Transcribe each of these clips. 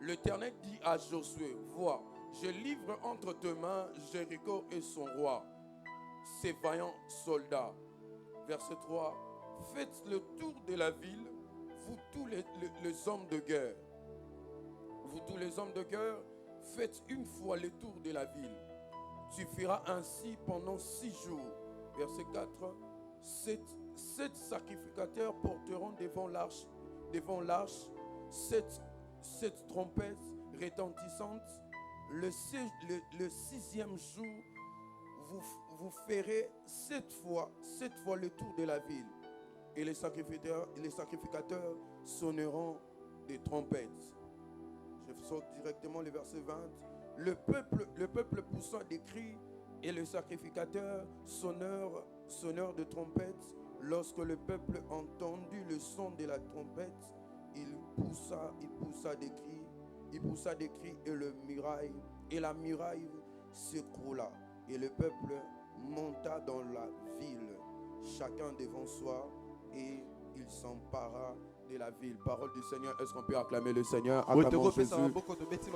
l'Éternel dit à Josué, vois, je livre entre tes mains Jéricho et son roi, ses vaillants soldats. Verset 3, faites le tour de la ville, vous tous les hommes de guerre. Vous tous les hommes de guerre, faites une fois le tour de la ville. Tu feras ainsi pendant 6 jours. Verset 4, sept sacrificateurs porteront devant l'arche sept trompettes retentissantes. Le 6e jour, vous ferez 7 fois le tour de la ville. Et les sacrificateurs sonneront des trompettes. Je saute directement le verset 20. Le peuple poussa des cris et le sacrificateur sonneur de trompettes. Lorsque le peuple entendit le son de la trompette, il poussa des cris et la muraille s'écroula. Et le peuple monta dans la ville, chacun devant soi, et il s'empara de la ville. Parole du Seigneur. Est-ce qu'on peut acclamer le Seigneur? Acclamons Jésus.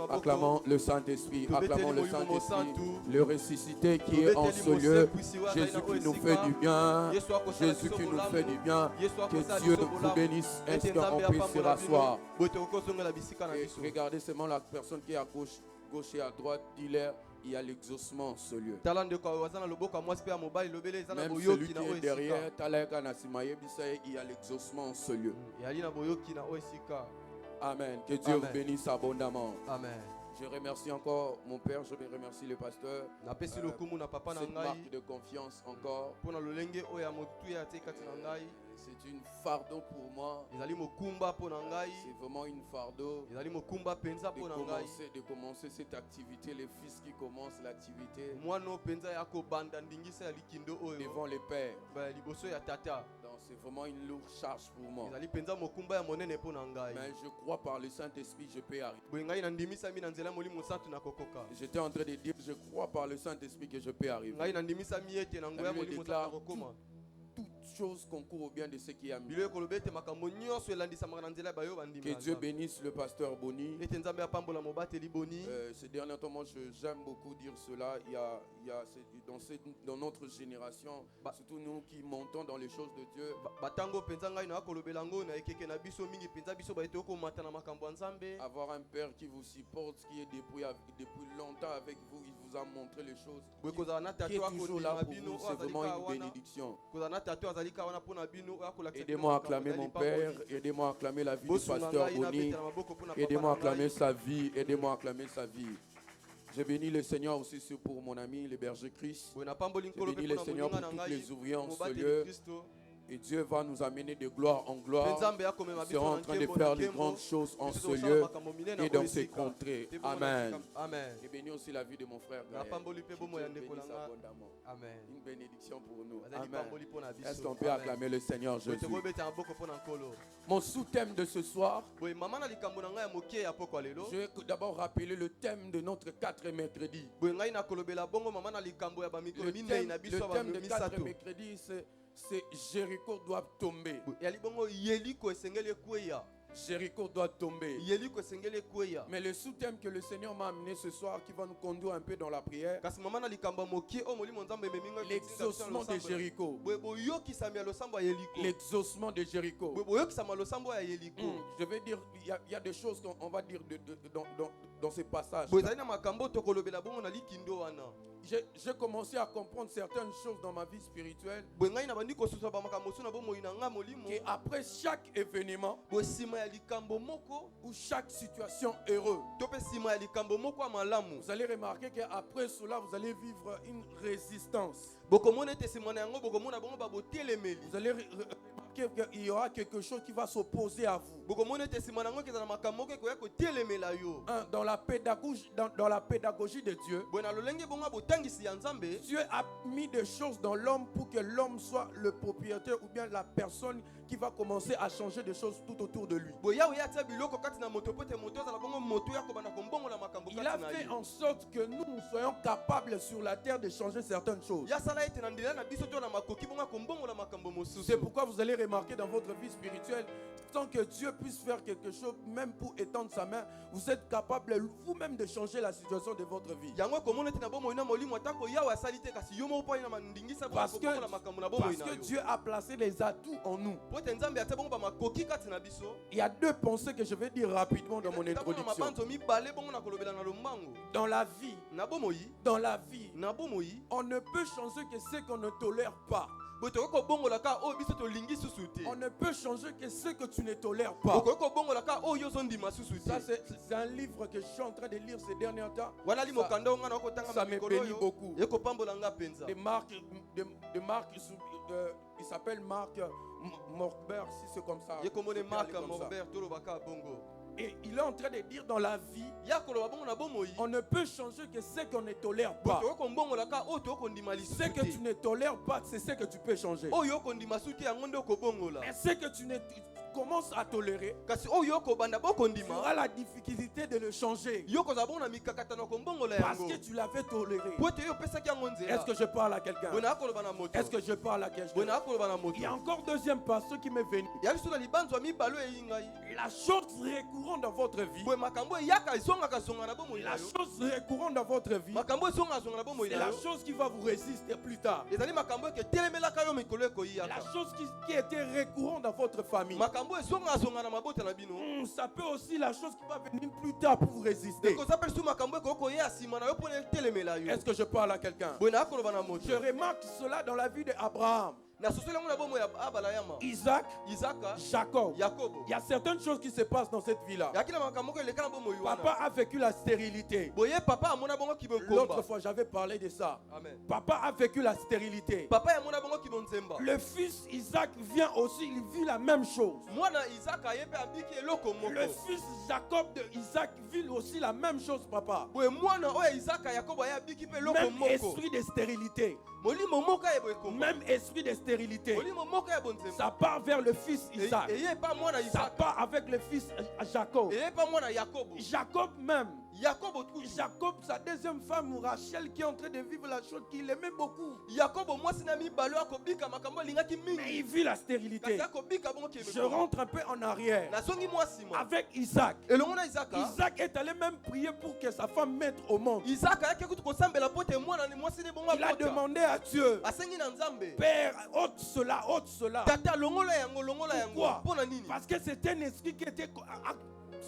Acclamons le Saint-Esprit. Acclamons le Saint-Esprit. Le ressuscité qui est en ce lieu. Jésus qui nous fait du bien. Jésus qui nous fait du bien. Que Dieu vous bénisse. Est-ce qu'on peut se rasseoir? Et regardez seulement la personne qui est à gauche et à droite. Dis-leur, il y a l'exaucement en ce lieu. Même celui qui est derrière, il y a l'exaucement en ce lieu. Amen. Que Dieu vous bénisse abondamment. Amen. Je remercie encore mon père, je remercie le pasteur. Cette marque de confiance encore. C'est une fardeau pour moi. C'est vraiment une fardeau de commencer cette activité. Les fils qui commencent l'activité devant les pères. Donc c'est vraiment une lourde charge pour moi. Mais je crois par le Saint-Esprit je peux arriver. J'étais en train de dire, je crois par le Saint-Esprit que je peux arriver. Toute chose concourt au bien de ceux qui aiment. Que Dieu bénisse le pasteur Boni. Ces derniers temps, moi j'aime beaucoup dire cela. Il y a dans notre génération, surtout nous qui montons dans les choses de Dieu, avoir un père qui vous supporte, qui est depuis longtemps avec vous, il vous a montré les choses, qui est toujours là pour vous, c'est vraiment une bénédiction. Aidez-moi à acclamer mon père, aidez-moi à acclamer la vie du pasteur Boni, aidez-moi à acclamer sa vie, aidez-moi à acclamer sa vie. Je bénis le Seigneur aussi pour mon ami le berger Christ. Je bénis le Seigneur pour tous les ouvriers en ce lieu. Et Dieu va nous amener de gloire en gloire. Nous serons en train de faire de grandes choses en ce lieu et dans ces contrées. Amen. Et bénis aussi la vie de mon frère Gaël. Amen. Une bénédiction pour nous. Amen. Est-ce qu'on peut acclamer le Seigneur Jésus? Mon sous-thème de ce soir, je vais d'abord rappeler le thème de notre 4 mercredi. Le thème de 4 mercredi, c'est Jéricho doit tomber. Jéricho doit tomber. Mais le sous-thème que le Seigneur m'a amené ce soir, qui va nous conduire un peu dans la prière, l'exaucement de Jéricho. L'exaucement de Jéricho. Je vais dire, il y a des choses qu'on va dire dans ce passage. J'ai commencé à comprendre certaines choses dans ma vie spirituelle. Et après chaque événement ou chaque situation heureuse, vous allez remarquer qu'après cela, vous allez vivre une résistance. Vous allez remarquer qu'il y aura quelque chose qui va s'opposer à vous. Dans la pédagogie de Dieu, Dieu a mis des choses dans l'homme pour que l'homme soit le propriétaire ou bien la personne qui va commencer à changer des choses tout autour de lui. Il a fait en sorte que nous soyons capables sur la terre de changer certaines choses. C'est pourquoi vous allez remarquer dans votre vie spirituelle l'instant que Dieu puisse faire quelque chose, même pour étendre sa main, vous êtes capable vous-même de changer la situation de votre vie. Parce que Dieu a placé les atouts en nous. Il y a deux pensées que je vais dire rapidement dans mon introduction. Dans la vie, on ne peut changer que ce qu'on ne tolère pas. On ne peut changer que ce que tu ne tolères pas. Ça, c'est un livre que je suis en train de lire ces derniers temps. Ça me bénit beaucoup. De Marc, il s'appelle Marc Morber, si c'est comme ça. Et il est en train de dire dans la vie, on ne peut changer que ce qu'on ne tolère pas. Ce que tu ne tolères pas, c'est ce que tu peux changer. Mais ce que tu commences à tolérer, tu auras la difficulté de le changer. Parce que tu l'avais toléré. Est-ce que je parle à quelqu'un? Est-ce que je parle à quelqu'un? Il y a encore deuxième pasteur qui m'est venu. La chose récurrente dans votre vie, la chose récurrente dans votre vie, c'est la chose qui va vous résister plus tard. La chose qui était récurrente dans votre famille, ça peut aussi la chose qui va venir plus tard pour vous résister. Est-ce que je parle à quelqu'un? Je remarque cela dans la vie d'Abraham, Isaac, Jacob. Il y a certaines choses qui se passent dans cette vie-là. Papa a vécu la stérilité. L'autre fois, j'avais parlé de ça. Amen. Papa a vécu la stérilité. Le fils Isaac vient aussi, il vit la même chose. Le fils Jacob de Isaac vit aussi la même chose, papa. Même esprit de stérilité. Même esprit de stérilité. Ça part vers le fils Isaac. Ça part avec le fils Jacob. Jacob même. Jacob, sa deuxième femme Rachel, qui est en train de vivre la chose qu'il aimait beaucoup. Mais il vit la stérilité. Je rentre un peu en arrière. Avec Isaac. Isaac est allé même prier pour que sa femme mette au monde. Il a demandé à Dieu, Père, ôte cela, ôte cela. Pourquoi? Parce que c'était un esprit qui était...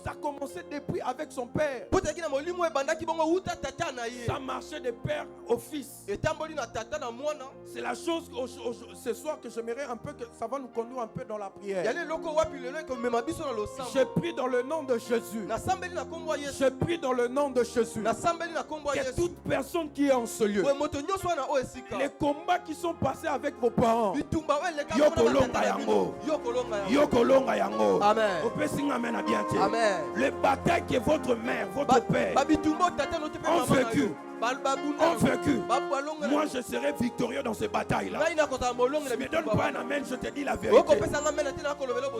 Ça commençait depuis avec son père. Ça marchait de père au fils. C'est la chose ce soir que j'aimerais un peu, que ça va nous conduire un peu dans la prière. Je prie dans le nom de Jésus. Je prie dans le nom de Jésus. Que toute personne qui est en ce lieu, les combats qui sont passés avec vos parents, Yokolonga yango. Yokolonga yango. Amen. Amen. Les batailles que votre mère, votre père ont vécu. Moi je serai victorieux dans ces batailles-là. Si tu me donnes pas un amen, je te dis la vérité.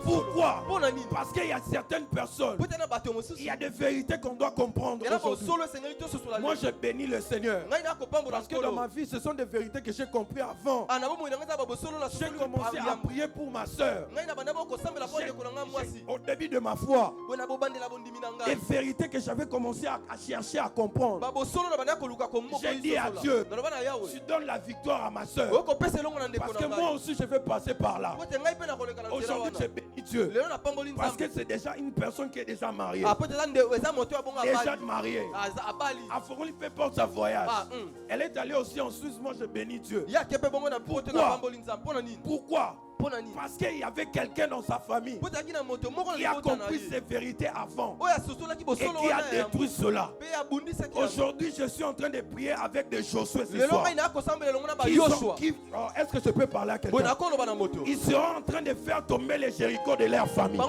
Pourquoi? Parce qu'il y a certaines personnes, il y a des vérités qu'on doit comprendre aujourd'hui. Moi je bénis le Seigneur, parce que dans ma vie ce sont des vérités que j'ai compris avant. J'ai commencé à prier pour ma soeur. Au début de ma foi, des vérités que j'avais commencé à chercher à comprendre. J'ai dit à Dieu, tu donnes la victoire à ma soeur, parce que moi aussi je vais passer par là. Aujourd'hui je bénis Dieu, parce que c'est déjà une personne qui est déjà mariée. Déjà mariée. Il fait porte sa voyage. Elle est allée aussi en Suisse. Moi je bénis Dieu. Pourquoi? Parce qu'il y avait quelqu'un dans sa famille qui a compris ces vérités avant et qui a détruit cela. Aujourd'hui, je suis en train de prier avec des Josué ce soir. Est-ce que je peux parler à quelqu'un? Ils seront en train de faire tomber les Jéricho de leur famille. Ils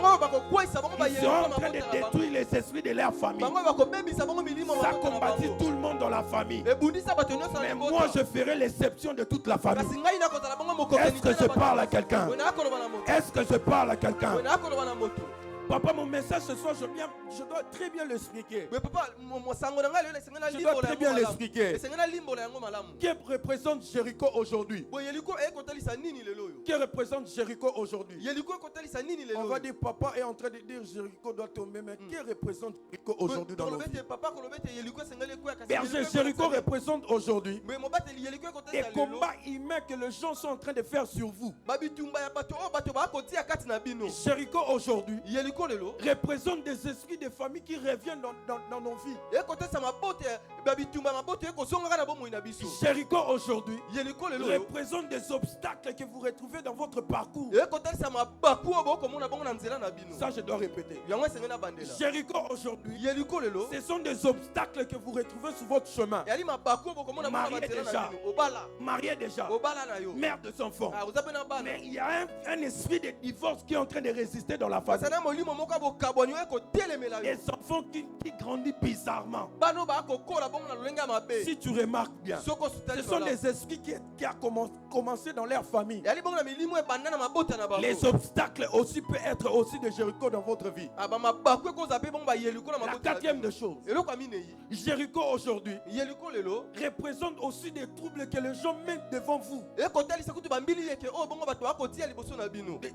seront en train de détruire les esprits de leur famille. Ça combattit tout le monde dans la famille. Mais moi, je ferai l'exception de toute la famille. Est-ce que je parle à quelqu'un? Est-ce que je parle à quelqu'un? Papa, mon message ce soir, je dois très bien l'expliquer. Mais papa, Je dois très bien l'expliquer. Qui représente Jéricho aujourd'hui? Qui représente Jéricho aujourd'hui? On va dire papa est en train de dire Jéricho doit tomber, mais qui représente Jéricho aujourd'hui dans nos vies? Berger, Jéricho représente aujourd'hui des combats humains que les gens sont en train de faire sur vous. Jéricho aujourd'hui représente des esprits de famille qui reviennent dans nos vies. Jéricho aujourd'hui représente des obstacles que vous retrouvez dans votre parcours. Ça, je dois répéter. Jéricho aujourd'hui, ce sont des obstacles que vous retrouvez sur votre chemin. Marié déjà, mère de enfants. Mais il y a un esprit de divorce qui est en train de résister dans la famille. Les enfants qui grandissent bizarrement. Si tu remarques bien, ce sont des esprits qui ont commencé dans leur famille. Les obstacles aussi peuvent être aussi de Jéricho dans votre vie. La quatrième des choses, Jéricho aujourd'hui représente aussi des troubles que les gens mettent devant vous.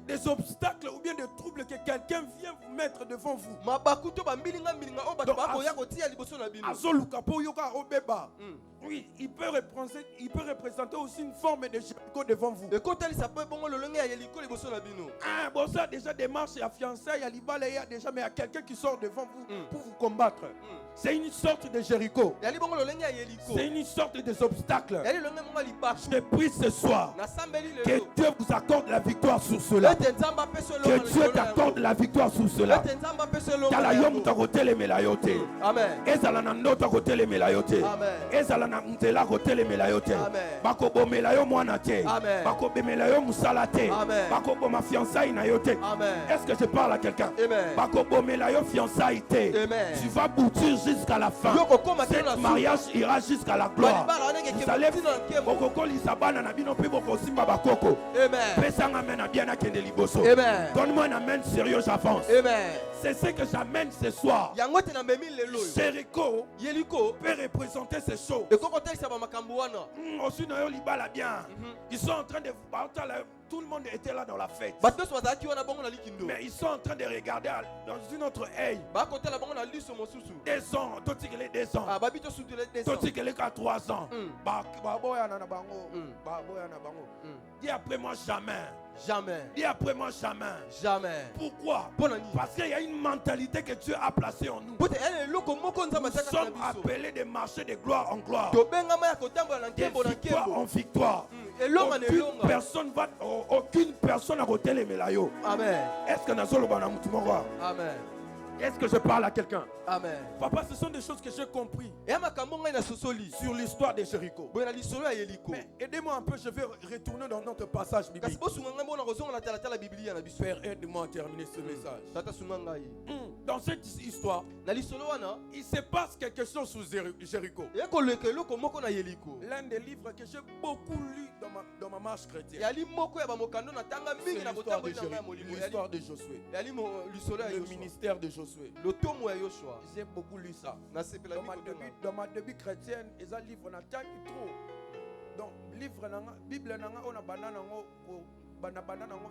Des obstacles ou bien des troubles que quelqu'un vient vous mettre devant vous. Oui, il peut représenter aussi une forme de Jéricho devant vous. Ah, bon, ça déjà démarche, il y a fiançailles, il y a libala, il y a déjà, mais il y a quelqu'un qui sort devant vous pour vous combattre. C'est une sorte de Jéricho. C'est une sorte des obstacles. Je prie ce soir que Dieu vous accorde la victoire sur cela. Que Dieu t'accorde la victoire sur cela. Amen. Mtela kotele melayote bako melayo mwana te bako melayo musalate bako boma fiançailles na yote. Est-ce que je parle à quelqu'un? Bako melayo fiançailles te. Tu vas boutir jusqu'à la fin. Cet mariage ira jusqu'à la gloire. Vous allez boko lisabana na bino pe boko simba bakoko. Pesanga mena bien na kende liboso. Donne-moi un amen sérieux, j'avance. C'est ce que j'amène ce soir. Jéricho peut représenter ces choses. Ils sont en train de... Tout le monde était là dans la fête. Mais ils sont en train de regarder dans une autre œil. Des ans, des ans. Totikele 3 ans. Dis après moi jamais. Jamais. Dis après moi jamais. Jamais. Pourquoi? Parce qu'il y a une mentalité que Dieu a placée en nous. Nous sommes appelés de marcher de gloire en gloire. De victoire en victoire. Aucune personne n'a roté les mélaillots. Amen. Est-ce que nous sommes Amen. Est-ce que je parle à quelqu'un? Amen. Papa, ce sont des choses que j'ai compris sur l'histoire de Jéricho. Mais aidez-moi un peu, je vais retourner dans notre passage biblique. Père, aide-moi à terminer ce message. Dans cette histoire, il se passe quelque chose sur Jéricho. L'un des livres que j'ai beaucoup lu dans ma marche chrétienne. C'est l'histoire de Josué. Le ministère de Josué. J'ai beaucoup lu ça. Dans ma début chrétienne, ils ont livre na tant trop. Donc livre na Bible na on a banana ngo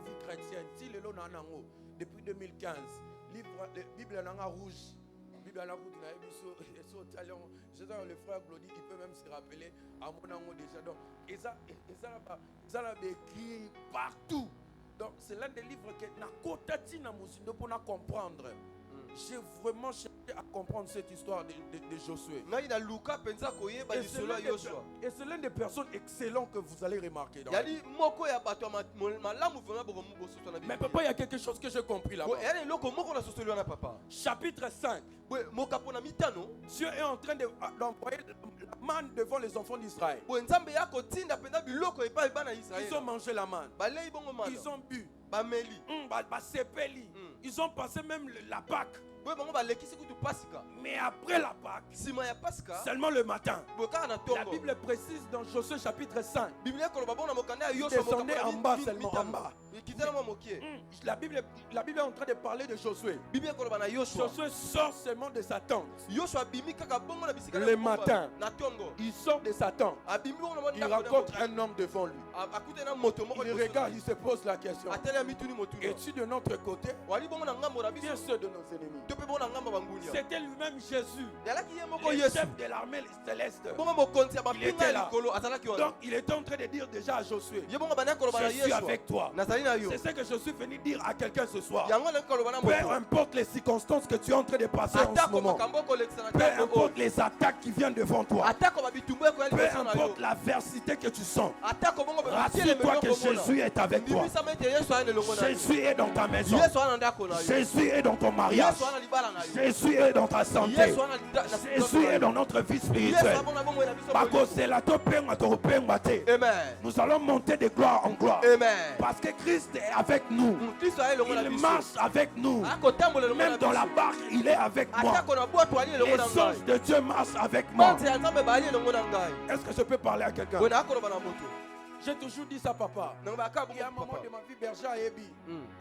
vie chrétienne. Si le lo na ngo depuis 2015. Bible na rouge. Bible na rouge na ebiso so talent. Je sais le frère Glody, il peut même se rappeler à mon ango déjà. Donc ils ont écrit partout. Donc c'est l'un des livres que na kotati na musindo pour comprendre. J'ai vraiment cherché à comprendre cette histoire de Josué. Et c'est l'une des personnes excellentes que vous allez remarquer. Mais papa, il y a quelque chose que j'ai compris là-bas. Chapitre 5. Dieu est en train d'envoyer la manne devant les enfants d'Israël. Ils ont mangé la manne. Ils ont bu. Ils ont passé même la Pâque. Mais après la Pâque, seulement le matin, la Bible précise dans Josué chapitre 5, descendez en bas seulement, en bas. La Bible est en train de parler de Josué. Josué sort seulement de sa tente. Le matin, il sort de sa tente. Il rencontre un homme devant lui. Il regarde, il se pose la question. Es-tu de notre côté? Bien sûr de nos ennemis. C'était lui-même Jésus, le chef de l'armée céleste. Il était là. Donc il était en train de dire déjà à Josué, je suis avec toi. C'est ce que je suis venu dire à quelqu'un ce soir. Peu importe les circonstances que tu es en train de passer en ce moment, peu importe les attaques qui viennent devant toi, peu importe l'adversité que tu sens, rassure-toi que Jésus est avec toi. Jésus est dans ta maison. Jésus est dans ton mariage. Jésus est dans ta santé. Jésus est dans notre vie spirituelle. Nous allons monter de gloire en gloire. Parce que Christ est avec nous. Il marche avec nous. Même dans la barque, il est avec moi. Les anges de Dieu marchent avec moi. Est-ce que je peux parler à quelqu'un? J'ai toujours dit ça, papa. Il y a un moment de ma vie, berger à Ebi.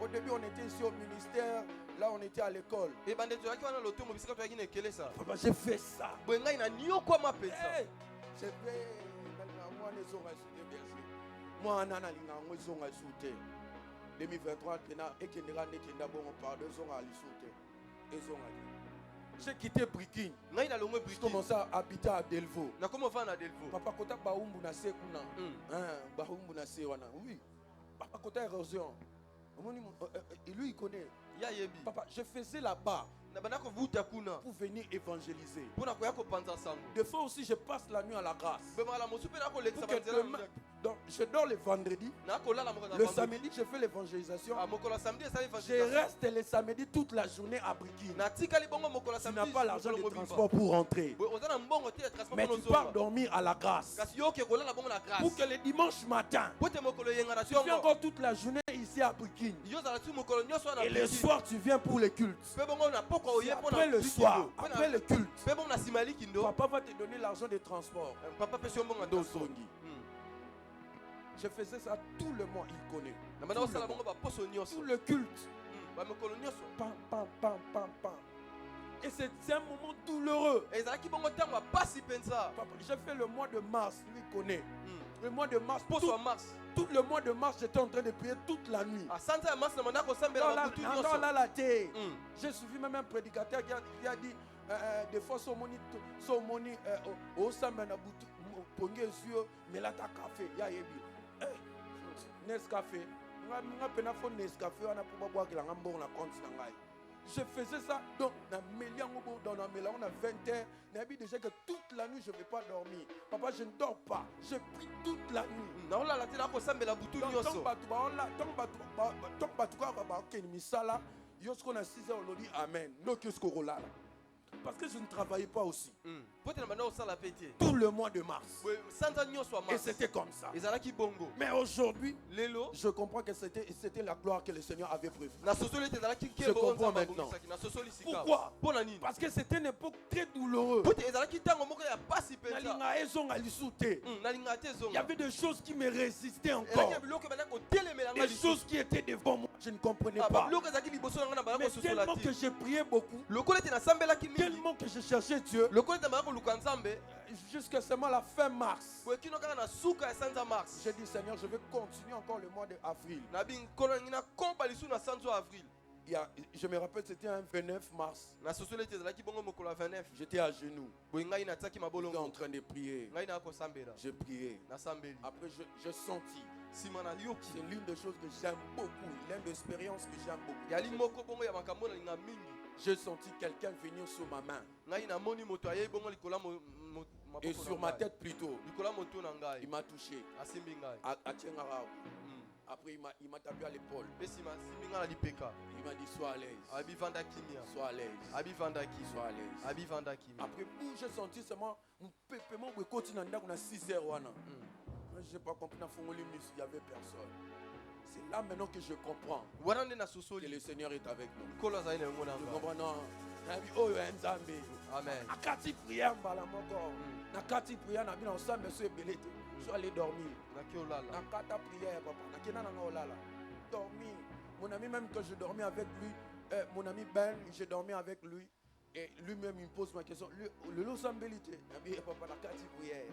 Au début, on était ici au ministère. Là, on était à l'école. Papa, j'ai fait ça. J'ai fait. Moi, 2023, j'ai quitté Brikin. Je commençais à habiter à Delvaux. Papa, Kota Baumbu na Sekuna. Baumbu na Sewana. Oui. Papa, Kota érosion. Lui, il connaît. Papa, je faisais là-bas pour venir évangéliser. Des fois aussi, je passe la nuit à la grâce. Donc, je dors le vendredi. Le samedi, je fais l'évangélisation. Je reste le samedi toute la journée à Brikin. Tu n'as pas l'argent de transport pour rentrer. Mais tu pars dormir à la grâce. Pour que le dimanche matin, tu fais encore toute la journée ici à Brikin. Et le soir, tu viens pour le culte. Après le soir, après le culte, papa va te donner l'argent de transport. Je faisais ça tout le mois, il connaît. Tout le culte. Pam, pam, pam, pam, pam. Et c'est un moment douloureux. Papa, j'ai fait le mois de mars, lui connaît. Le mois de mars, tout le mois de mars, j'étais en train de prier toute la nuit. J'ai suivi même un prédicateur qui a dit des fois, Somoni, au Samana Boutou, Pongé Zio, Melata Café, Yaébi. Nescafé. Je faisais ça donc on a 20 heures. Déjà que toute la nuit je ne vais pas dormir. Papa, je ne dors pas. Je prie toute la nuit. Amen. Parce que je ne travaillais pas aussi. Tout le mois de mars. Et c'était comme ça. Mais aujourd'hui, je comprends que c'était la gloire que le Seigneur avait prévue. Je comprends maintenant. Pourquoi? Parce que c'était une époque très douloureuse. Il y avait des choses qui me résistaient encore. Des choses qui étaient devant moi, je ne comprenais pas. Mais tellement que j'ai prié beaucoup, tellement que je cherchais Dieu, jusqu'à seulement la fin mars, j'ai dit Seigneur, je vais continuer encore le mois d'avril. Je me rappelle, c'était un 29 mars. J'étais à genoux. J'étais en train de prier. J'ai prié. Après, j'ai senti. C'est l'une des choses que j'aime beaucoup. L'une des expériences que j'aime beaucoup. J'ai senti quelqu'un venir sur ma main. Et sur ma tête plutôt. Il m'a touché. Après, il m'a tapé à l'épaule. Il m'a dit sois à l'aise. Sois à l'aise. Sois à l'aise. Après, j'ai senti seulement mon pépément de côté dans 6 heures. Je n'ai pas compris, il n'y avait personne. C'est là maintenant que je comprends que le Seigneur est avec nous. Je comprends, non, Amen. Nakati prière mbala moko. Nakati prière na bina ensemble monsieur belete. Je suis allé dormir. Nakata prière papa. Nakina nanga olala. Dormir. Mon ami même quand je dormais avec lui, mon ami Ben, j'ai dormi avec lui. Et lui-même il me pose ma question. Le losambelite. Papa nakati prière.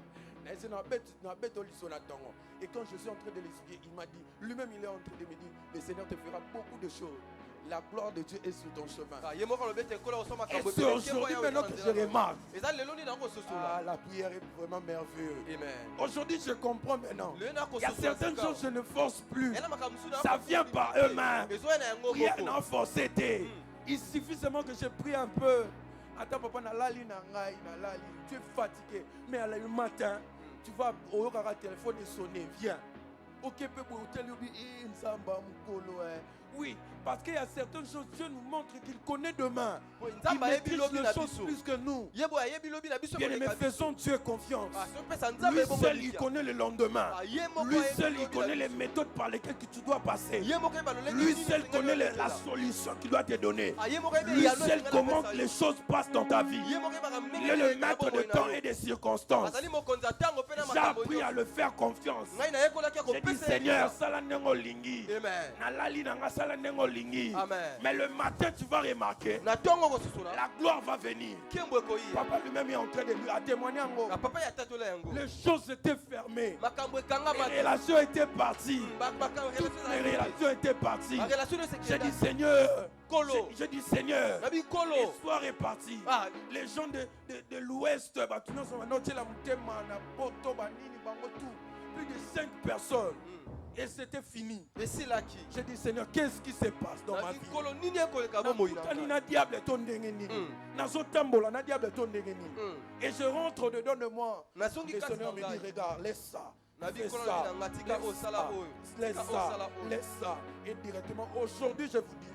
Et quand je suis en train de l'expliquer, il m'a dit, lui-même il est en train de me dire, le Seigneur te fera beaucoup de choses. La gloire de Dieu est sur ton chemin. Et c'est aujourd'hui maintenant que je remarque. La prière est vraiment merveilleuse. Aujourd'hui je comprends maintenant. Il y a certaines choses que je ne force plus. Ça vient par eux-mêmes. Rien n'a forcé. Il suffit seulement que je prie un peu. Attends papa, tu es fatigué. Mais le matin, tu vas au téléphone et sonner. Viens. Ok, oui, parce qu'il y a certaines choses, Dieu nous montre qu'il connaît demain. Il maîtrise les choses plus que nous. Bien aimé, faisons Dieu confiance. Lui seul, il connaît le lendemain. Lui seul, il connaît les méthodes par lesquelles tu dois passer. Lui seul connaît la solution qu'il doit te donner. Lui seul comment les choses passent dans ta vie. Il est le maître de temps et des circonstances. J'ai appris à le faire confiance. J'ai dit, Seigneur, mais le matin, tu vas remarquer, la gloire va venir. Papa lui-même est en train de lui témoigner. Les choses étaient fermées. Les relations étaient parties. Toutes les relations étaient parties. J'ai dit, Seigneur, l'histoire est partie. Les gens de l'Ouest, plus de 5 personnes. Et c'était fini. J'ai dit, Seigneur, qu'est-ce qui se passe dans ma vie? Et je rentre dedans de moi. Le Seigneur me dit, regarde, laisse ça. Laisse ça. Et directement, aujourd'hui, je vous dis,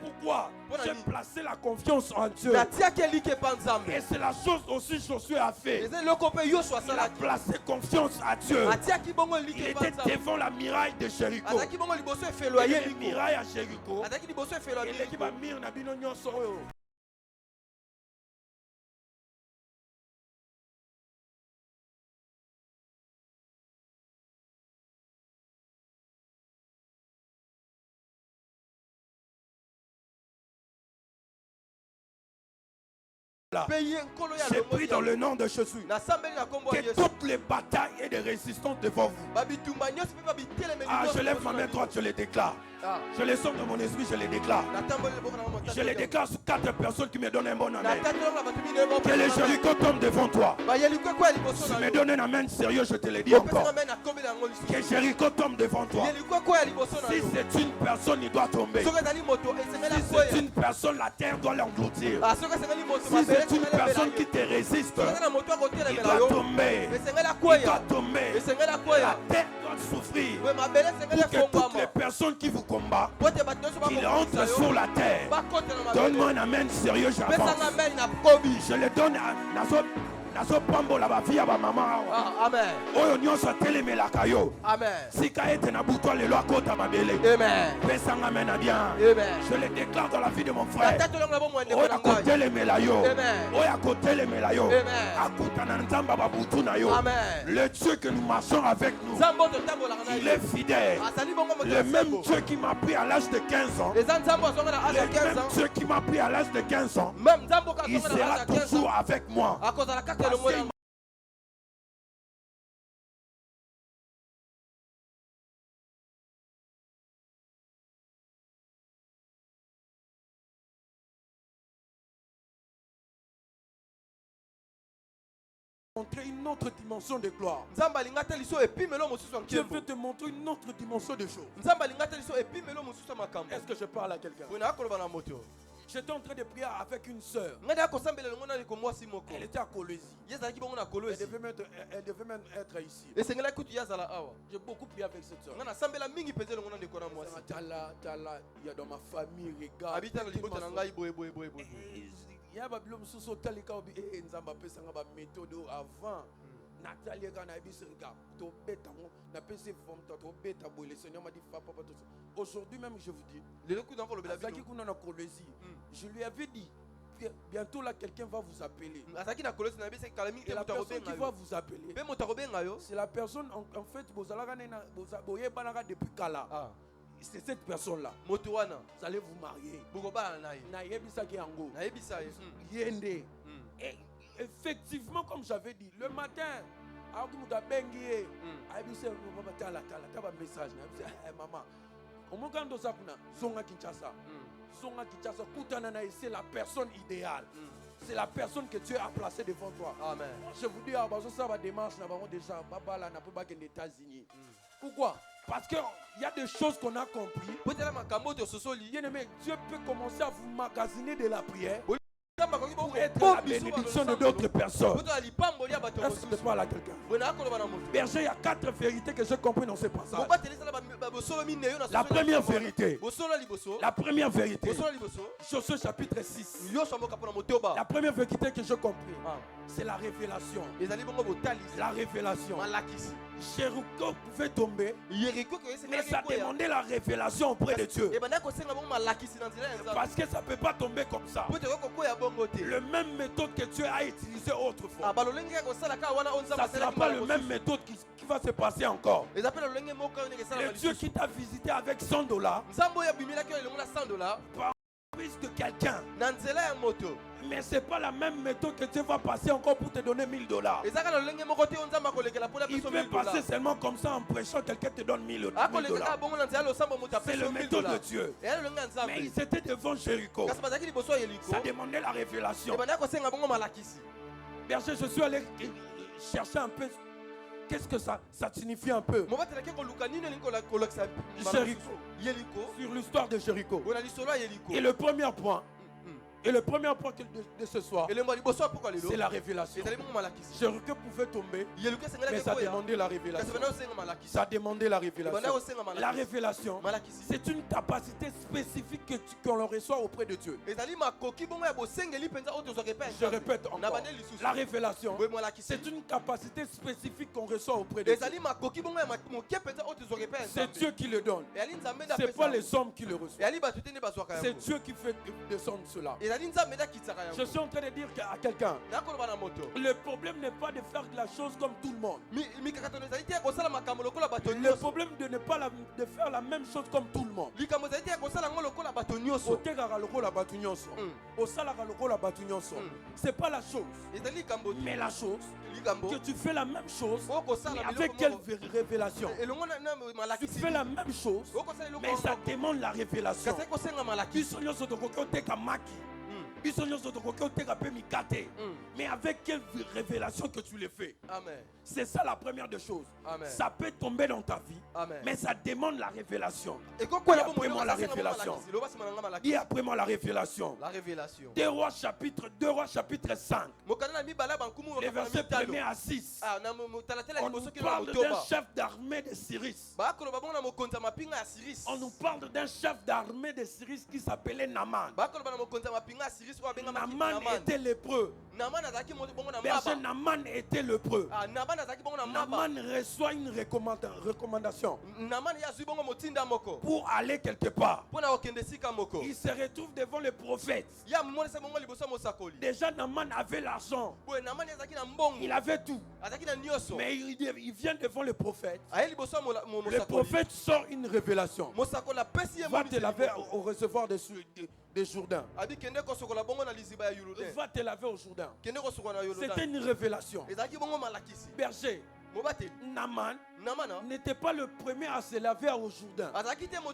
pourquoi j'ai placé la confiance en Dieu. Et c'est la chose aussi Josué a fait. Il a placé confiance à Dieu. Il était devant la muraille de Jéricho. Il y a une muraille à Jéricho. Et l'équipe a mis en abîme. J'ai pris dans le nom de Jésus que toutes les batailles et des résistances devant vous. Je lève ma main droite, je les déclare. Je les sors de mon esprit, je les déclare. Je les déclare sur 4 personnes qui me donnent un bon amen. Que les Jéricho tombent devant toi. Si tu me donnes un amen sérieux, je te le dis encore. Que Jéricho tombe devant toi. Si c'est une personne, il doit tomber. Si c'est une personne, la terre doit l'engloutir. Si c'est une personne qui te résiste, il doit tomber. Il doit tomber. La terre doit souffrir. Pour que toutes les personnes qui vous combattent, qu'ils rentrent sur la terre. Donne-moi un amen sérieux, j'avance. Je le donne à Nazo pambola ba vie ba maman. Amen. Oyo nyonso telemelaka yo. Amen. Sika ete na butwa lelo akota mabele. Amen. Pesanga mena bien. Amen. Je le déclare dans la vie de mon frère. Oyo akotelemela yo. Amen. Oyo akotelemela yo. Amen. Akutana nzamba ba butu na yo. Amen. Le Dieu que nous marchons avec nous, il est fidèle. Le même Dieu qui m'a pris à l'âge de 15 ans. Le même Dieu qui m'a pris à l'âge de 15 ans. Il sera toujours avec moi. Montrer une autre dimension de gloire. Dieu veut te montrer une autre dimension de choses. Est-ce que je parle à quelqu'un? J'étais en train de prier avec une sœur. Elle était à Colosie. Elle devait même être ici. J'ai beaucoup prié avec cette sœur. Il y a dans ma famille, regarde. Il y a Babylone sous Talika et Nzamba Pesanga méthode avant. Nathalie Gana Bisrika, le Seigneur m'a dit, aujourd'hui même, je vous dis, je lui avais dit, bientôt là, quelqu'un va vous appeler. Et la personne qui va vous appeler, c'est la personne, en fait, depuis Kala. C'est cette personne-là. Vous allez vous marier. Et effectivement, comme j'avais dit, le matin, c'est la personne idéale. C'est la personne que Dieu a placée devant toi. Amen. Je vous dis, ça va démarche, déjà, aux États-Unis. Pourquoi? Parce qu'il y a des choses qu'on a compris. Bien-aimé, Dieu peut commencer à vous magasiner de la prière pour être la bénédiction de d'autres personnes. Est-ce que je parle à quelqu'un? Berger, il y a 4 vérités que j'ai compris dans ce passage. La première vérité. Josué chapitre 6. La première vérité que j'ai compris, c'est la révélation. La révélation. Jéricho pouvait tomber, mais ça demandait la révélation auprès de Dieu. Parce que ça ne peut pas tomber comme ça. Le même méthode que Dieu a utilisé autrefois, ça ne sera pas le même méthode qui va se passer encore. Le Dieu qui t'a visité avec $100 par plus de quelqu'un, mais ce n'est pas la même méthode que Dieu va passer encore pour te donner $1000. Il peut passer seulement comme ça en prêchant, quelqu'un te donne $1000. C'est le méthode de Dieu. Mais ils étaient devant Jéricho. Ça demandait la révélation. Berger, je suis allé chercher un peu. Qu'est-ce que ça signifie un peu? Jéricho. Sur l'histoire de Jéricho. Et le premier point. De ce soir, c'est la révélation. Jéricho pouvait tomber, mais ça demandait la révélation. Ça demandait la révélation. La révélation, c'est une capacité spécifique qu'on reçoit auprès de Dieu. Je répète encore. La révélation, c'est une capacité spécifique qu'on reçoit auprès de Dieu. C'est Dieu qui le donne. Ce n'est pas les hommes qui le reçoivent. C'est Dieu qui fait descendre cela. Je suis en train de dire à quelqu'un, le problème n'est pas de faire de la chose comme tout le monde. Le problème de ne pas de faire la même chose comme tout le monde. C'est pas la chose. Mais la chose, que tu fais la même chose, mais avec quelle révélation? Tu fais la même chose, mais ça demande la révélation. Mais avec quelle révélation que tu le fais? C'est ça la première des choses. Ça peut tomber dans ta vie, mais ça demande la révélation. Et après-moi la révélation. Et après-moi la révélation. 2 Rois chapitre 5. Les versets 1 à 6. On nous parle d'un chef d'armée de Syrie. On nous parle d'un chef d'armée de Syrie qui s'appelait Naaman. Naaman était lépreux. Berger, Naaman était lépreux. Naaman reçoit une recommandation pour aller quelque part. Il se retrouve devant le prophète. Déjà Naaman avait l'argent. Il avait tout. Mais il vient devant le prophète. Le prophète sort une révélation. Va te laver au réservoir de Jourdain. Va te laver au Jourdain. C'était une révélation. Berger, Naaman n'était pas le premier à se laver au Jourdain.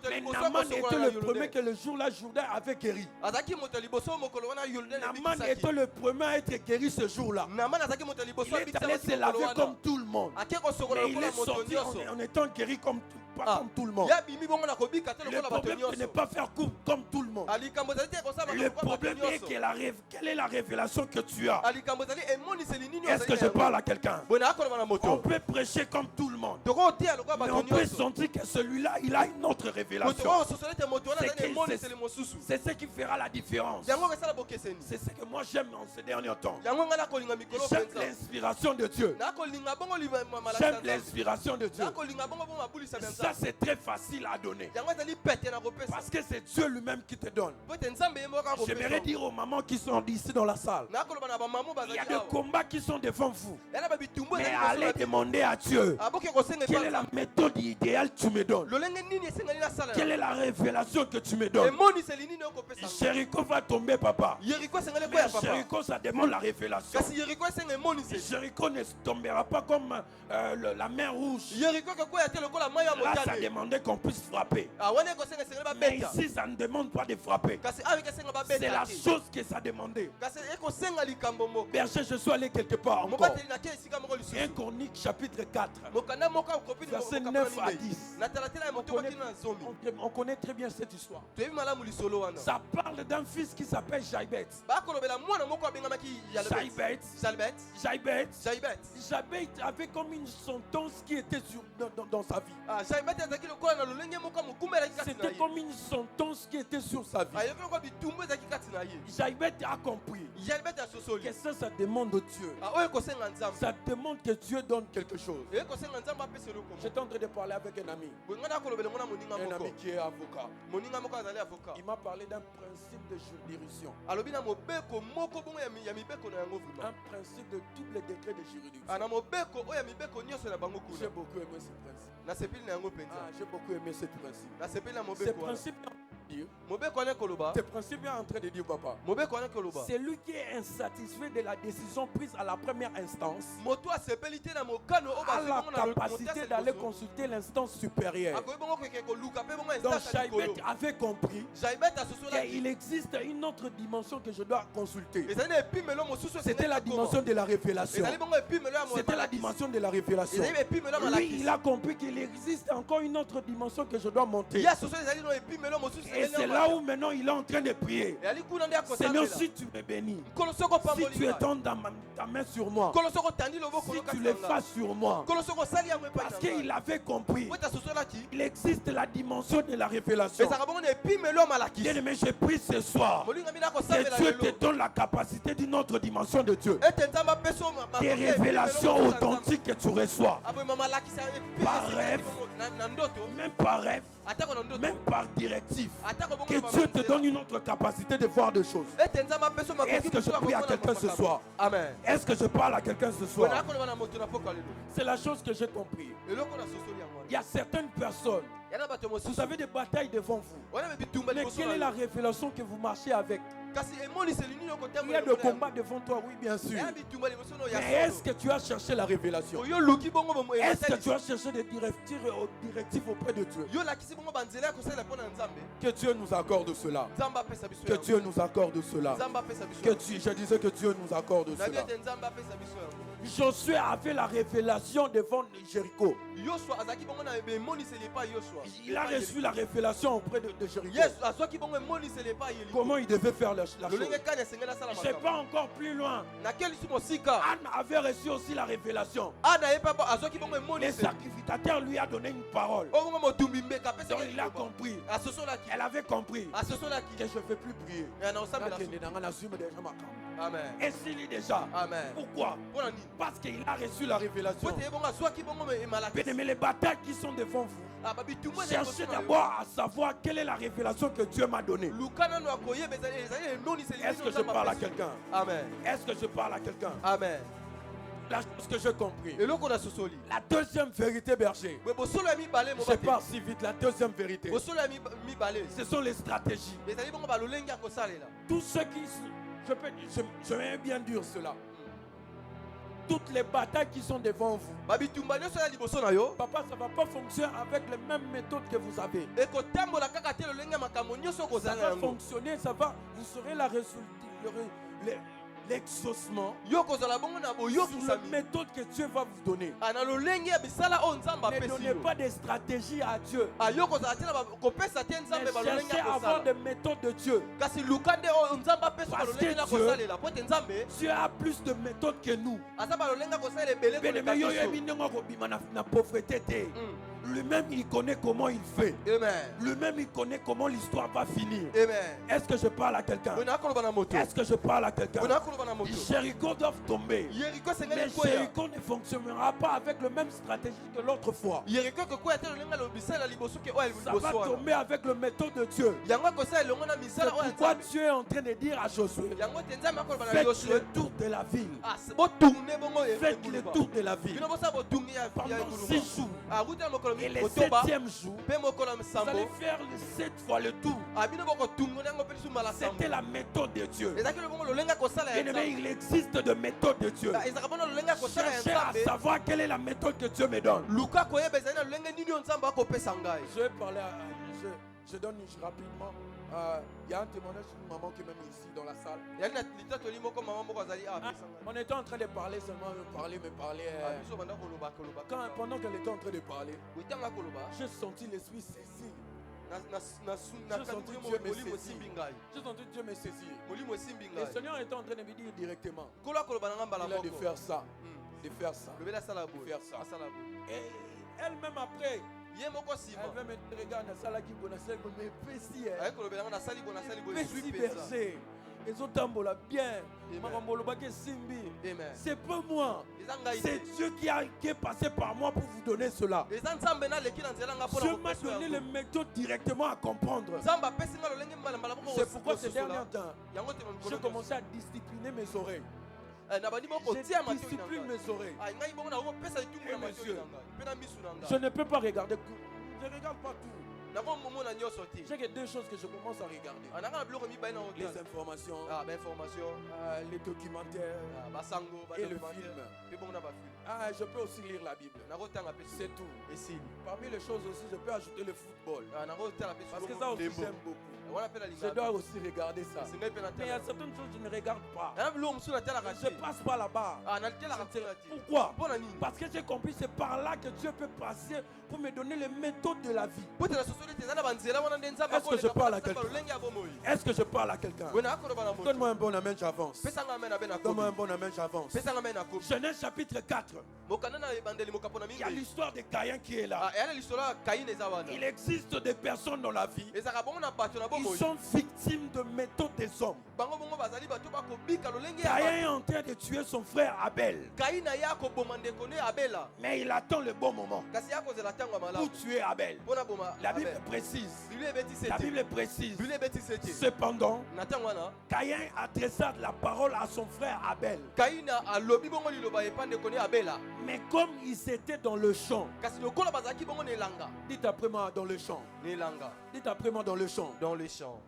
Mais Naaman était le premier que le jour-là, Jourdain avait guéri. Naaman était le premier à être guéri ce jour-là. Il est allé se laver comme tout le monde. Mais il est sorti en étant guéri comme pas comme tout le monde. Le problème, c'est de ne pas faire couple comme tout le monde. Le problème est quelle est la révélation que tu as. Est-ce que je parle à quelqu'un? On peut prêcher comme tout le monde, mais on peut sentir que celui-là, il a une autre révélation. C'est ce qui fera la différence. C'est ce que moi j'aime en ces derniers temps. J'aime l'inspiration de Dieu. J'aime l'inspiration de Dieu. Ça, c'est très facile à donner. Parce que c'est Dieu lui-même qui te donne. J'aimerais dire aux mamans qui sont ici dans la salle, il y a des combats qui sont devant vous. Mais allez demander à Dieu, quelle est la méthode idéale que tu me donnes? Quelle est la révélation que tu me donnes? Jéricho va tomber, papa. Mais Jéricho, ça demande la révélation. Jéricho ne tombera pas comme la mer rouge. Là, ça demandait qu'on puisse frapper. Mais ici, ça ne demande pas de frapper. C'est la chose que ça demandait. Berger, je suis allé quelque part encore. 1 Chronique chapitre 4, verset 9 à 10. On connaît très bien cette histoire. Ça parle d'un fils qui s'appelle Jaïbet. Jaïbet avait comme une sentence qui était dans sa vie. C'était comme une sentence qui était sur sa vie. Jaïbet a compris que ça demande de Dieu. Ça demande que Dieu donne quelque chose. J'étais en train de parler avec un ami qui est avocat. Il m'a parlé d'un principe de juridiction. Un principe de double degré de juridiction. J'ai beaucoup aimé ce principe. J'ai beaucoup aimé ce principe. Ce principe est en train de dire, papa, c'est lui qui est insatisfait de la décision prise à la première instance, a la capacité d'aller consulter l'instance supérieure. Donc Jaïbet avait compris qu'il existe une autre dimension que je dois consulter. C'était la dimension de la révélation. C'était la dimension de la révélation. Lui, il a compris qu'il existe encore une autre dimension que je dois monter. Et c'est là où maintenant il est en train de prier. Seigneur, si tu me bénis, si tu étends ta main sur moi, si tu le fasses sur moi, parce qu'il avait compris, il existe la dimension de la révélation. Bien-aimé, je prie ce soir que Dieu te donne la capacité d'une autre dimension de Dieu. Des révélations authentiques que tu reçois. Par rêve, même par rêve, même par directive. Que Dieu te donne une autre capacité de voir des choses. Est-ce que je prie à quelqu'un ce soir? Amen. Est-ce que je parle à quelqu'un ce soir? C'est la chose que j'ai compris. Il y a certaines personnes, vous avez des batailles devant vous. Mais quelle est la révélation que vous marchez avec? Il y a des combats devant toi, oui, bien sûr. Mais est-ce que tu as cherché la révélation? Est-ce que tu as cherché des directives auprès de Dieu? Que Dieu nous accorde cela. Que Dieu nous accorde cela. Je disais que Dieu nous accorde cela. Josué avait la révélation devant Jéricho. Il a reçu la révélation auprès de Jéricho. Comment il devait faire la chose? Je ne vais pas encore plus loin. Anne avait reçu aussi la révélation. Le sacrificateur lui a donné une parole. Donc il a compris. Elle avait compris que je ne vais plus prier. Amen. Et s'il dit déjà, Amen. Pourquoi? Parce qu'il a reçu la révélation. Mais les batailles qui sont devant vous, cherchez d'abord à savoir quelle est la révélation que Dieu m'a donnée. Est-ce que je parle à quelqu'un? Amen. Est-ce que je parle à quelqu'un? Amen. La chose que j'ai compris. La deuxième vérité, berger. Je pars si vite. La deuxième vérité, ce sont les stratégies. Tous ceux qui... Je vais bien dire cela. Toutes les batailles qui sont devant vous, papa, ça ne va pas fonctionner avec les mêmes méthodes que vous avez. Ça va fonctionner, vous serez l'exaucement yo kozala bongo na sur boyokisami la méthode que Dieu va vous donner. na lolenge ya bisala oyo nzambe Ne apesi donnez yo pas de stratégie à Dieu. yo kozala te na kopesa te Mais nzambe balolenge cherchez ya à avoir kosala des méthodes de Dieu. kasi luka nde oyo nzambe apesi Parce balolenge que na Dieu- kosalela po te nzambe Dieu a plus de méthodes que nous. aza balolenge ya kosalela ebele Bien-aimé, koleka yo biso. yebi ndenge akobima na pauvreté te. Mm. Lui-même, il connaît comment il fait. Amen. Lui-même, il connaît comment l'histoire va finir. Amen. Est-ce que je parle à quelqu'un? Bona koloba na moto. Est-ce que je parle à quelqu'un? Bona koloba na moto. Les Jéricho doivent tomber. Yeriko Mais sengeli koya. Jéricho ne fonctionnera pas avec la même stratégie que l'autre fois. Yeriko ko koya te lolenga lo bisala liboso ke oya Ça va liboso wana. tomber avec le méthode de Dieu. Yango kosa elongo na C'est misala oya pourquoi nzambe. Dieu est en train de dire à Josué, Yango te nzambe akoloba na faites le Josué. tour de la ville. Ah, bo tourner bongo e. Faites le tour de la ville. Bino bosa bo tourner ya Pendant nguluma. 6 jours. Ah, ruta mokolo Et mi le kotoba. 7e jour, Pe mokolo vous msambo. allez faire les 7 fois le tour. Ah, bino boko tungo nango pe su mala sambo. C'était la méthode de Dieu. Ezaki le bongo lolenga kosala ya Bien-aimé, nzambe. il existe de méthodes de Dieu. Ezaka bona lolenga kosala ya Cherchez à nzambe. savoir quelle est la méthode que Dieu me donne. Luka koyeba ezali na lolenge nini oyo nzambe akopesa ngai. Je vais parler, je donne rapidement. Il y a un témoignage d'une maman qui est même ici dans la salle. Yali na litatoli moko mama moko azali apesa ngai. On était en train de parler seulement, me parler. Ah, biso banda koloba koloba. Pendant qu'elle était en train de parler, Witanga koloba. j'ai senti l'esprit saisir. Na Je sentis kanti Dieu me molimo saisir. simbi ngai. J'ai senti Dieu me saisir. Molimo simbi Le ngai. Seigneur était en train de me dire directement, Kola koloba na mbala il a de moko. faire ça, de faire ça. Lobela sala bo. Faire ça. Sala bo. Et elle-même après, Ye moko sima. elle va me dire, regarde, ça là qui connaît, mais précis. Aye kolobela nga na sali bo na sali bo. Précis versé. Ils ont tambola bien. Amen. Marambolobaké Simbi. Amen. C'est pas moi. Eza ngai. C'est Dieu qui est passé par moi pour vous donner cela. Eza nzambe na leki na nzela nga pona Dieu m'a donné les méthodes directement à comprendre. nzambe apesi nga lolenge mbala mbala moko. C'est pourquoi ces derniers temps, Yango te j'ai commencé à discipliner mes oreilles. na bandi moko Je tia matio discipline na ngai. mes oreilles. Ah, ngai bongo na ko pesa itungu Et na matio monsieur, na ngai. Pe na misu na Je ngai. ne peux pas regarder. Je ne regarde pas tout. Na ko momo na nyoso te. J'ai que deux choses que je commence à regarder. Ananga na biloko mibale na Les otala. informations, Ah, ba information. les documentaires Basango, et le documentaire. film. Pe bongo na ba film. Je peux aussi lire la Bible. Na ko tanga pe C'est tout. esili. Parmi les choses aussi, je peux ajouter le football. Na ko tala pe Parce que ça aussi, j'aime beaucoup. Wana pe la Je linga. dois aussi regarder ça. Singai pe na Mais il y a tala. certaines choses que je ne regarde pas. Na biloko musu na tala Je kasi. passe pas là-bas. Ah, na tala kasi na ti. Pourquoi? Pona nini? Parce que j'ai compris, c'est par là que Dieu peut passer pour me donner les méthodes de la vie. Pote na sosoli te zana banzela wana nde nzambe Est-ce que je parle à quelqu'un? lolenge ya bomoi. Est-ce que je parle à quelqu'un? Wena akoloba na moto. Donne-moi un bon amen, j'avance. Pesa nga mena bena Donne-moi un ko. bon amen, j'avance. Pesa nga mena ko. Genèse chapitre 4. Mokana na bandeli mokapona Il y a mingi. l'histoire de Caïn qui est là. Ah, yala lisolo ya Kain eza wana. Il existe des personnes dans la vie. Ezaka bongo na bato na Ils bomoi. sont victimes de méthodes des hommes. Bango bongo bazali bato bakobika lolenge ya Caïn bato. est en train de tuer son frère Abel. Kain ya koboma ndeko ne Abela. Mais il attend le bon moment Kasi ya kozela ntango ya pour malamu. tuer Abel. Mpona boma La Bible Abel. précise. Biblia ebeti La sete. Bible précise. Biblia ebeti sete. Cependant, Na ntango wana Caïn adressa la parole à son frère Abel. Kaina alobi bongo liloba epa ndeko ne Abela. Mais comme ils étaient dans le champ, Kasi lokola bazalaki bongo na elanga. dites après moi dans le champ. Na elanga. Dites après moi dans le champ. Dans les champs.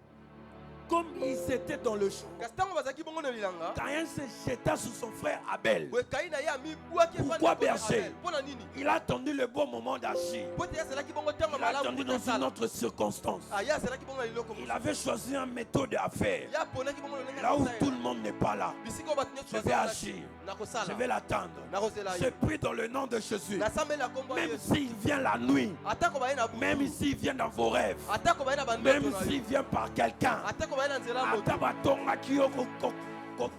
Comme ils étaient dans le champ, Kasi ntango bazalaki bongo na elanga. Caïn se jeta sur son frère Abel. Boye Kaina ya mibwaki epa Pourquoi ndeko ne berger? Abel. Mpona nini? Il a attendu le bon moment d'agir. Po te azelaki bongo ntango Il a malamu attendu dans une autre circonstance. Ah, ya azelaki bongo na liloko Il mosusu. avait choisi une méthode à faire. Ya ponaki bongo lolenge Là où kosala. tout le monde n'est pas là, Bisika oyo bato nyonso je vais bazalaki. agir. Na kosala. Je vais l'attendre. Na kozela Je ye. prie dans le nom de Jésus. Nasambeli na kombo ya Même Yesu. s'il vient la nuit, Atako baye na butu. même s'il vient dans vos rêves, Atako baye na bandoto même na s'il yo. vient par quelqu'un, Atako baye na nzela moto. ata batongaki yo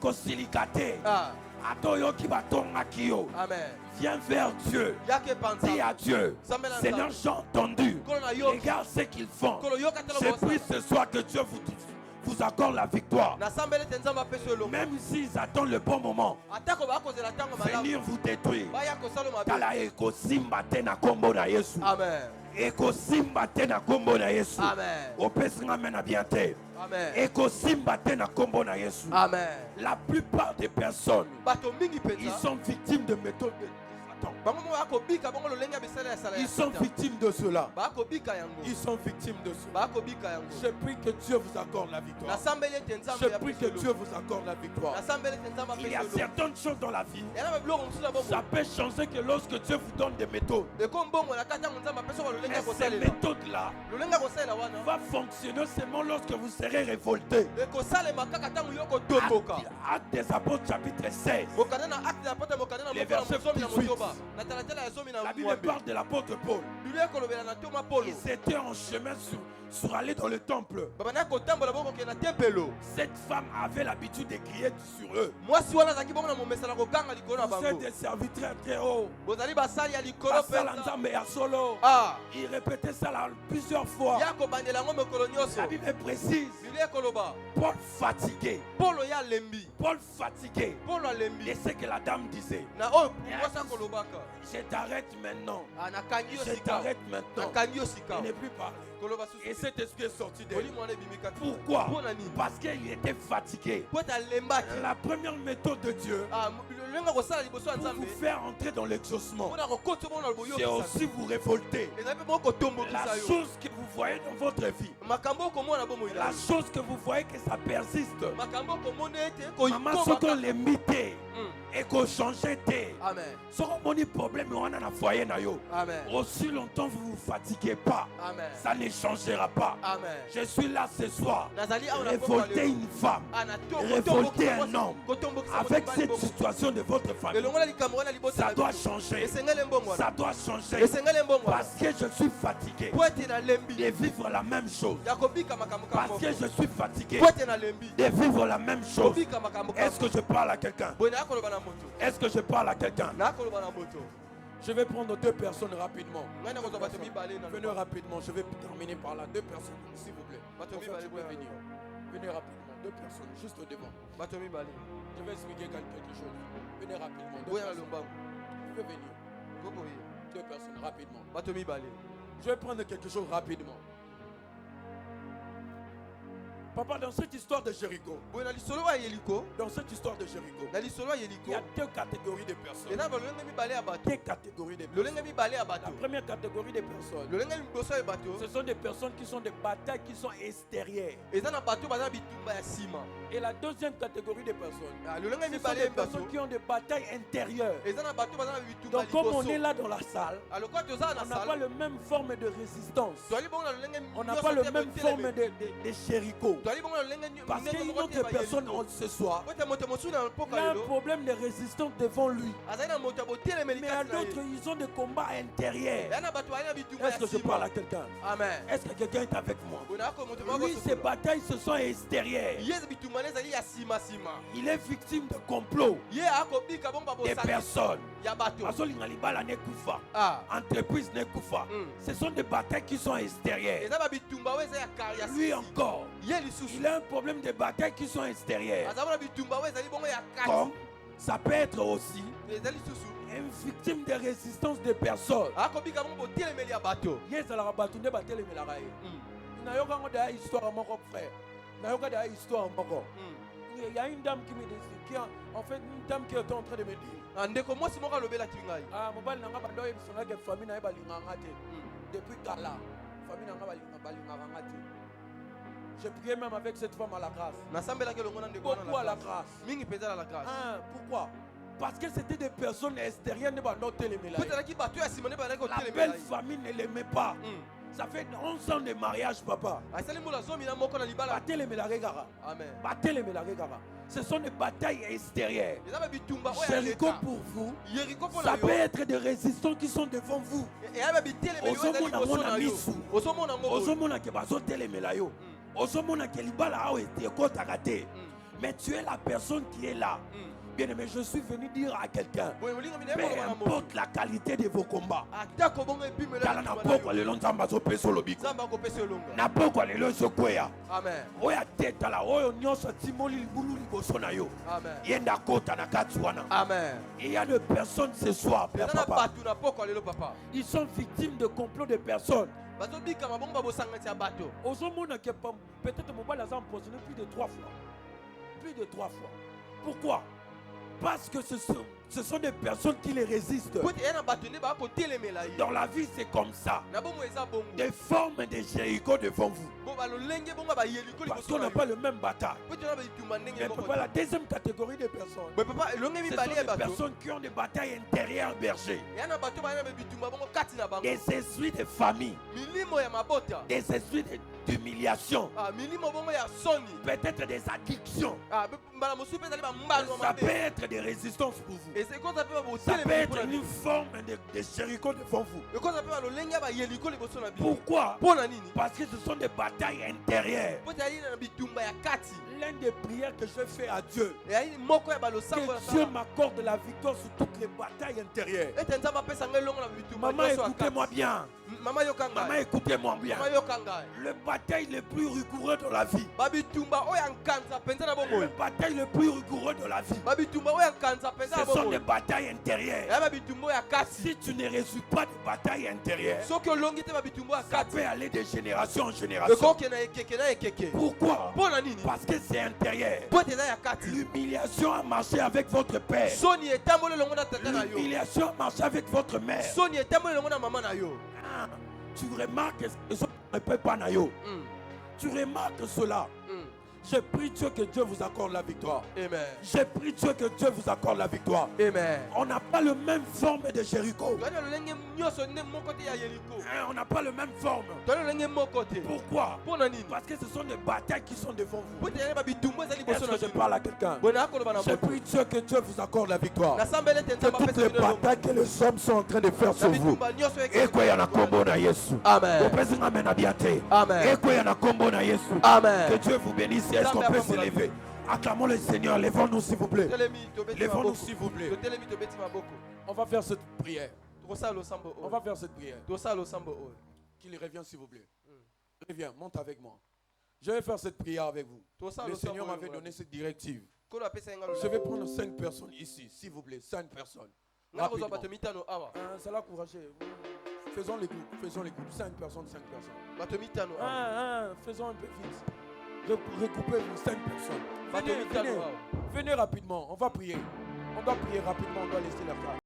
kosilikate te, Ah, ata oyoki batongaki yo, amen. viens vers Dieu. Yake panza. Dis à Dieu, Sambela Seigneur, nzambe. j'ai entendu. Kolo na yo. Regarde ce qu'ils font. Kolo yoka telo Je bosa. prie ce soir que Dieu vous accorde la victoire. Nasambeli te nzambe apesi yo elongo. Même s'ils attendent le bon moment, Atako baya kozela ntango malamu. venir vous détruire. Baya kosala mabe. Tala ekosimba te na kombo na Yesu. Amen. Ekosimba te na kombo na Yesu. Amen. Opesi nga mena bien te. Amen. Ekosimba te na kombo na Yesu. Amen. La plupart des personnes, Bato mingi ils penza. sont victimes de méthodes Satan. bango mo akobika bango lolenga bisala ya sala ya Ils sont Satan. victimes de cela. Bakobika yango. Ils sont victimes de cela. Bakobika yango. Je prie que Dieu vous accorde la victoire. Nasambeli ete nzambe Je ya prie que Dieu vous accorde la victoire. Nasambeli ete nzambe Il y a apesa lomo. certaines choses dans la vie. Yana babiloko mosusu na Ça bongo. peut changer que lorsque Dieu vous donne des méthodes. Eko mbongo na kati yango nzambe apesa ko lolenga Mais ces kosalela. méthodes-là Lolenga kosalela wana. vont fonctionner seulement lorsque vous serez révolté. Ekosalema kaka ntango yo kotomboka. Actes des Apôtres chapitre 16. Mokanda na acte ya pota mokanda na Les mokola versets mosomi na 18. motoba. Na talatala ya zomi na La Bible mwambe. parle de l'apôtre Paul. Biblia ekolobela na toma Paulo. Ils étaient en chemin sur aller dans le temple. Babana kotambola bongo ke na tempelo. Cette femme avait l'habitude de crier sur eux. Mwasi wana azaki bongo na momesa na koganga likolo na Vous êtes bango. des serviteurs très hauts. Bozali basali ya likolo Basala mpenza. nzambe ya solo. Ah, Il répétait ça là plusieurs fois. ya kobandela yango mokolo nyonso. La Bible est précise. Biblia ekoloba. Paul fatigué. Paulo ya lembi. Paul fatigué. Paulo alembi. Et c'est que la dame disait. Na oyo mwasi akolobaka. Je t'arrête maintenant. Ah, nakangi yo Je sika. t'arrête maintenant. Nakangi yo sika. Il n'est plus parlé. Koloba Et susu. cet esprit est sorti d'elle. Molimo wana ebimi kati. Pourquoi? Mpona nini? Parce qu'il était fatigué. Po ete alembaki. La première méthode de Dieu Ah, lolenga kosala liboso ya pour nzambe. vous faire entrer dans l'exaucement, Mpona kokota bongo na c'est boyokisa. aussi vous révolter. Ezali mpe bongo La kotombokisa yo. chose que vous voyez dans votre vie, Makambo okomona bomo la ila. chose que vous voyez que ça persiste. Makambo okomona ete Maman, ce qu'on les mit Mm. et qu'on changeait. Amen. Ce qu'on dit problème, on a un foyer. Amen. Aussi longtemps vous ne vous fatiguez pas, Amen. ça ne changera pas. Amen. Je suis là ce soir. Nazali awa na Révolter une femme, révolter un homme avec cette situation de votre famille. elongola likambo wana libota Ça na doit biso. changer. Esengele mbongo wana. Ça doit changer. Esengele mbongo wana. Parce que je suis fatigué Po ete na lembi. de vivre la même chose. Ya kobika makambo Parce kamoko. que je suis fatigué Po ete na lembi. de vivre la même chose. Kobika makambo Est-ce que je parle à quelqu'un? Boye na koloba na moto. Est-ce que je parle à quelqu'un? Na koloba na moto. Je vais prendre deux personnes rapidement. Ngai na kozwa bato mibale na. Venez rapidement, je vais terminer par là. Deux personnes, s'il vous plaît. Bato Enfin, mibale tu peux boye. venir. Venez rapidement, deux personnes, juste devant. Bato mibale. Je vais expliquer quelque chose. Venez rapidement. Deux Boye na personnes. lombango. Tu peux venir. Koko ye. Deux personnes, rapidement. Bato mibale. Je vais prendre quelque chose rapidement. Papa, dans cette histoire de Jéricho, Boye na lisolo wa yeliko. dans cette histoire de Jéricho, Na lisolo wa il yeliko. y a deux catégories de personnes. Ena ba lolenge mibale ya bato. Deux catégories de personnes. Lolenge mibale ya La bato. première catégorie de personnes, Lolenge liboso ya bato. ce sont des personnes qui sont des batailles qui sont extérieures. Eza na bato baza bitumba ya sima. Et la deuxième catégorie de personnes, Ah, lolenge ce sont mibale des ya bato. personnes qui ont des batailles intérieures. Eza na bato baza na bitumba Donc comme on est liboso. là dans la salle, Alors quoi toza on na n'a pas salle. la même forme de résistance. Toali bongo na lolenge On n'a nyonso pas la te même boteleme. forme de Jéricho. Toali bongo na lolenge Parce minene qu'une moko te autre ba personne yeliko. ce soir, Ote moto mosusu na il mpoka a un lelo. problème de résistance devant lui. Azali na moto boteleme Mais à likati na d'autres, ye. ils ont des combats intérieurs. Ya na bato bali na bitumba Est-ce ya que je parle à sima. quelqu'un? Amen. Est-ce que quelqu'un est avec moi? Bona ko moto moko Lui, ces batailles, ce sont extérieures. Yes bitumba ezali ya sima sima. Il est victime de complots Ye akobika bongo des babosani personnes. ya bato. Bazolinga libala ne kufa. Ah. Entreprise ne kufa. Mm. Ce sont des batailles qui sont extérieures. Eza ba bitumba oyo eza ya kar ya Lui sisi. encore, Ye lisusu. il a un problème de batailles qui sont extérieures. Aza bona bitumba oyo ezali bongo ya Comme kati. ça peut être aussi Eza lisusu. une victime de résistance des personnes. Akobika bongo botelemeli ya bato. Yezalaka bato nde batelemelaka ye. Nayoka ngo daya histoire moko frère. Nayoka daya histoire moko. Il y a une dame qui me dit, en fait une dame qui était en train de me dire, Ndeko mwasi moko alobelaki ngai. ah mobali nanga bando yebisanga ke famille na ye balinganga te. Depuis kala, famille nanga balinganga nga te. J'ai prié même avec cette femme à la grâce. Nasambelaki elongo na ndeko wana Beaucoup à la grâce. grâce. Mingi mpenza na la grâce. Ah, pourquoi? Parce que c'était des personnes extérieures ne bando telemela. Po ezalaki bato ya sima nde bazalaki La kotelemela belle ye. famille ne l'aimait pas. Ça fait 11 ans de mariage, papa. asali mbula zomi na moko na libala. Batelemelaka kaka. Amen. Batelemelaka kaka. Ce sont des batailles extérieures. Eza ba bitumba oyo ya Jéricho leta. pour vous, Yeriko mpo ça na peut yo. être des résistants qui sont devant vous. Eya ba bitelemeli oyo ezali Ozomona liboso mona na yo. misu. Ozomona ngo boye. Ozomona ke bazotelemela yo. Ozomona ke libala awa ekotaka te. Mais tu es la personne qui est là. Bien aimé, je suis venu dire à quelqu'un, Boye molinga mina peu eko na moto. importe la qualité de vos combats, Atako bongo epimela tala na pokwa lelo nzambe azopesa olobiko. Nzamba akopesa elonga. Na pokwa lelo ezokweya. Amen. Oyo atala oyo nyonso atimoli libulu liboso na yo. Amen. Ye nde akota na kati wana. Amen. Il y a des personnes ce soir, Père Eza na Papa. bato na poko lelo papa. Ils sont victimes de complots de personnes. Bazobika mabongo babosangati ya bato. Ozomona que peut-être mobile a empoisonné plus de 3 fois. Plus de 3 fois. Pourquoi? Parce que ce Ce sont des personnes qui les résistent. po te na bato ne ba ko telemela ye Dans la vie, c'est comme ça. na bomo eza bongo Des formes de Jéricho devant vous. bo ba lolenge bongo ba yeliko Parce liboso qu'on na n'a pas le même bataille. po te na ba itumba ndenge Mais moko papa, la deuxième catégorie de personnes, bo papa longe ce sont mibale ya des bato personnes qui ont des batailles intérieures bergers. ya na bato ba na bitumba bongo kati na bango Des esprits de famille. milimo ya mabota Des esprits d'humiliation. milimo bongo ya soni Peut-être des addictions. mbala mosusu mpe ezali bambano Ça peut mabe être des résistances pour vous. esekoza mpe Ça peut botelemeli être une forme de Jéricho devant vous. ekoza mpe balolenge ya bayeliko liboso na bino Pourquoi? mpo na nini Parce que ce sont des batailles intérieures. po ezali na bitumba ya kati L'une des prières que je fais à Dieu, ezali moko ya balosambo que Dieu m'accorde la victoire sur toutes les batailles intérieures. ete nzambe apesa ngai elongo na bitumba Maman, nyonso ya écoutez-moi kati bien. mama yoka Maman, ngai écoutez-moi bien. mama yoka ngai Le bataille le plus rigoureux de la vie. babitumba oyo ya nkanza mpenza na Le bomoi bataille le plus rigoureux de la vie. babitumba oyo ya nkanza mpenza na Ce sont des bomoi batailles intérieures. eya babitumba oyo ya kati Si tu ne résous pas des batailles intérieures, soki olongi te babitumba ya ça kati peut aller de génération en génération. ekoki na ekeke na ekeke Pourquoi? mpo na nini Parce que c'est intérieur. po ete eza ya kati L'humiliation a marché avec votre père. soni etamboli elongo na tata na yo L'humiliation a marché avec votre mère. soni etamboli elongo na mama na yo Ah, tu remarques que ça ne peut pas nayo. Mm, Tu remarques cela. mm. J'ai prie Dieu que Dieu vous accorde la victoire. Amen. J'ai prie Dieu que Dieu vous accorde la victoire. Amen. On n'a pas le même forme de Jéricho. Toza lolenge nyonso nde moko te ya Yeriko. Hein, on n'a pas le même forme. Toza lolenge moko te. Pourquoi? Mpo na nini? Parce que ce sont des batailles qui sont devant vous. Po te yeba bitumba ezali liboso Est-ce na que je bino. parle à quelqu'un? Bona akoloba na J'ai moto. prie Dieu que Dieu vous accorde la victoire. Nasambele te Que nzamba toutes pesa les bino elongo. batailles que les hommes sont en train de faire Na sur vous. bitumba nyonso Ekwe na kombo na Yesu. Amen. Opesi nga mena bien te. Amen. Ekwe na kombo na Yesu. Que Amen. Dieu vous bénisse. Est-ce qu'on peut se lever? Acclamons le Seigneur. Lèvons-nous s'il vous plaît. Totelemi tobeti Lèvons-nous maboko. s'il vous plaît. Totelemi tobeti maboko. On va faire cette prière. Tokosala losambo oyo. On va faire cette prière. Tosala losambo oyo. Qu'il revienne s'il vous plaît. Reviens, monte avec moi. Je vais faire cette prière avec vous. Tosala Le losambo Seigneur oyo. m'avait donné cette directive. Kolo apesa nga Je vais prendre 5 personnes ici, s'il vous plaît. 5 personnes. Nga kozwa Rapidement. bato mitano awa. Ça l'a encouragé. Faisons les groupes. Faisons les groupes. 5 personnes, 5 personnes. Bato mitano awa. Faisons un peu vite. Recoupez-vous 5 personnes. Bato Venez, mitano venez. awa. Venez rapidement. On va prier. On doit prier rapidement. On doit laisser la place.